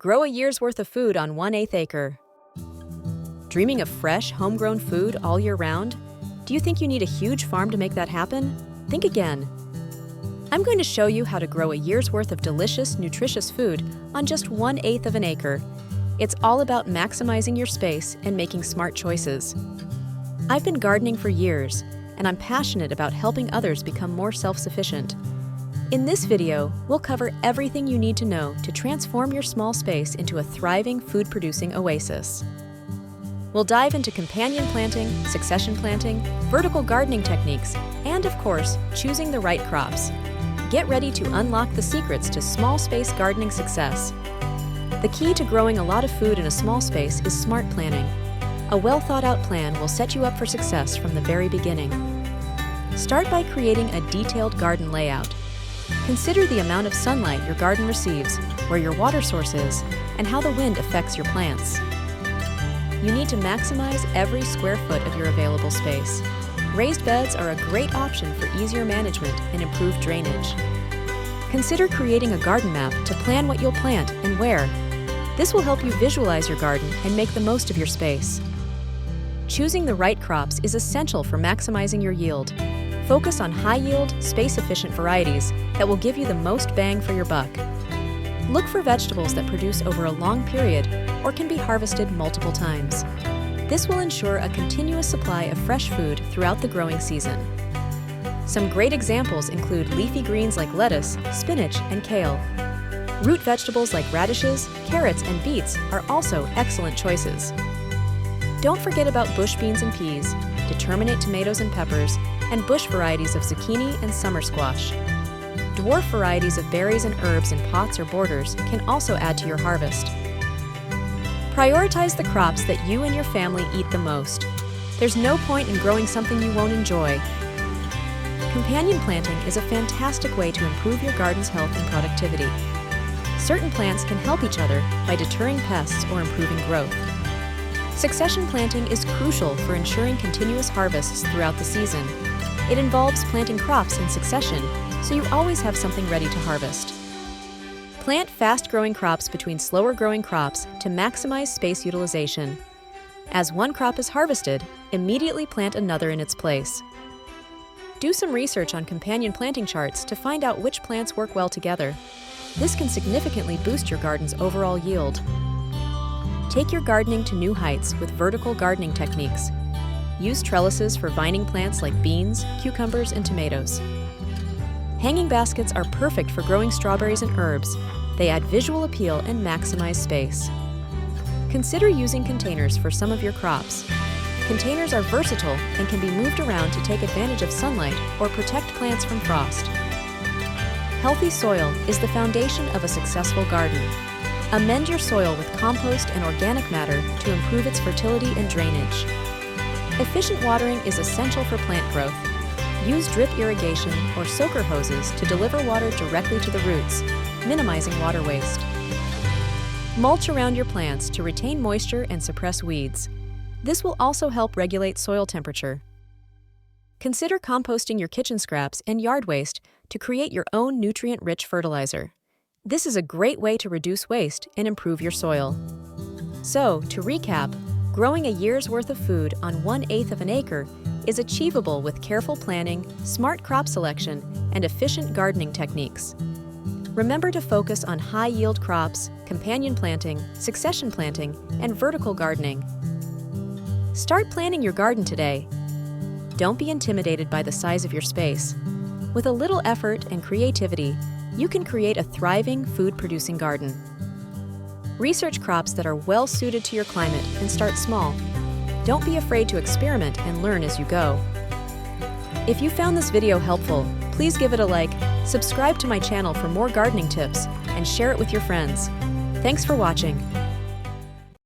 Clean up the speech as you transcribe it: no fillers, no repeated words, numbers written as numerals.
Grow a year's worth of food on 1/8 acre. Dreaming of fresh, homegrown food all year round? Do you think you need a huge farm to make that happen? Think again. I'm going to show you how to grow a year's worth of delicious, nutritious food on just 1/8 of an acre. It's all about maximizing your space and making smart choices. I've been gardening for years, and I'm passionate about helping others become more self-sufficient. In this video, we'll cover everything you need to know to transform your small space into a thriving, food-producing oasis. We'll dive into companion planting, succession planting, vertical gardening techniques, and of course, choosing the right crops. Get ready to unlock the secrets to small space gardening success. The key to growing a lot of food in a small space is smart planning. A well-thought-out plan will set you up for success from the very beginning. Start by creating a detailed garden layout. Consider the amount of sunlight your garden receives, where your water source is, and how the wind affects your plants. You need to maximize every square foot of your available space. Raised beds are a great option for easier management and improved drainage. Consider creating a garden map to plan what you'll plant and where. This will help you visualize your garden and make the most of your space. Choosing the right crops is essential for maximizing your yield. Focus on high-yield, space-efficient varieties that will give you the most bang for your buck. Look for vegetables that produce over a long period or can be harvested multiple times. This will ensure a continuous supply of fresh food throughout the growing season. Some great examples include leafy greens like lettuce, spinach, and kale. Root vegetables like radishes, carrots, and beets are also excellent choices. Don't forget about bush beans and peas, determinate tomatoes and peppers, and bush varieties of zucchini and summer squash. Dwarf varieties of berries and herbs in pots or borders can also add to your harvest. Prioritize the crops that you and your family eat the most. There's no point in growing something you won't enjoy. Companion planting is a fantastic way to improve your garden's health and productivity. Certain plants can help each other by deterring pests or improving growth. Succession planting is crucial for ensuring continuous harvests throughout the season. It involves planting crops in succession, so you always have something ready to harvest. Plant fast-growing crops between slower-growing crops to maximize space utilization. As one crop is harvested, immediately plant another in its place. Do some research on companion planting charts to find out which plants work well together. This can significantly boost your garden's overall yield. Take your gardening to new heights with vertical gardening techniques. Use trellises for vining plants like beans, cucumbers, and tomatoes. Hanging baskets are perfect for growing strawberries and herbs. They add visual appeal and maximize space. Consider using containers for some of your crops. Containers are versatile and can be moved around to take advantage of sunlight or protect plants from frost. Healthy soil is the foundation of a successful garden. Amend your soil with compost and organic matter to improve its fertility and drainage. Efficient watering is essential for plant growth. Use drip irrigation or soaker hoses to deliver water directly to the roots, minimizing water waste. Mulch around your plants to retain moisture and suppress weeds. This will also help regulate soil temperature. Consider composting your kitchen scraps and yard waste to create your own nutrient-rich fertilizer. This is a great way to reduce waste and improve your soil. So, to recap, growing a year's worth of food on 1/8 of an acre is achievable with careful planning, smart crop selection, and efficient gardening techniques. Remember to focus on high-yield crops, companion planting, succession planting, and vertical gardening. Start planning your garden today. Don't be intimidated by the size of your space. With a little effort and creativity, you can create a thriving, food-producing garden. Research crops that are well-suited to your climate and start small. Don't be afraid to experiment and learn as you go. If you found this video helpful, please give it a like, subscribe to my channel for more gardening tips, and share it with your friends. Thanks for watching.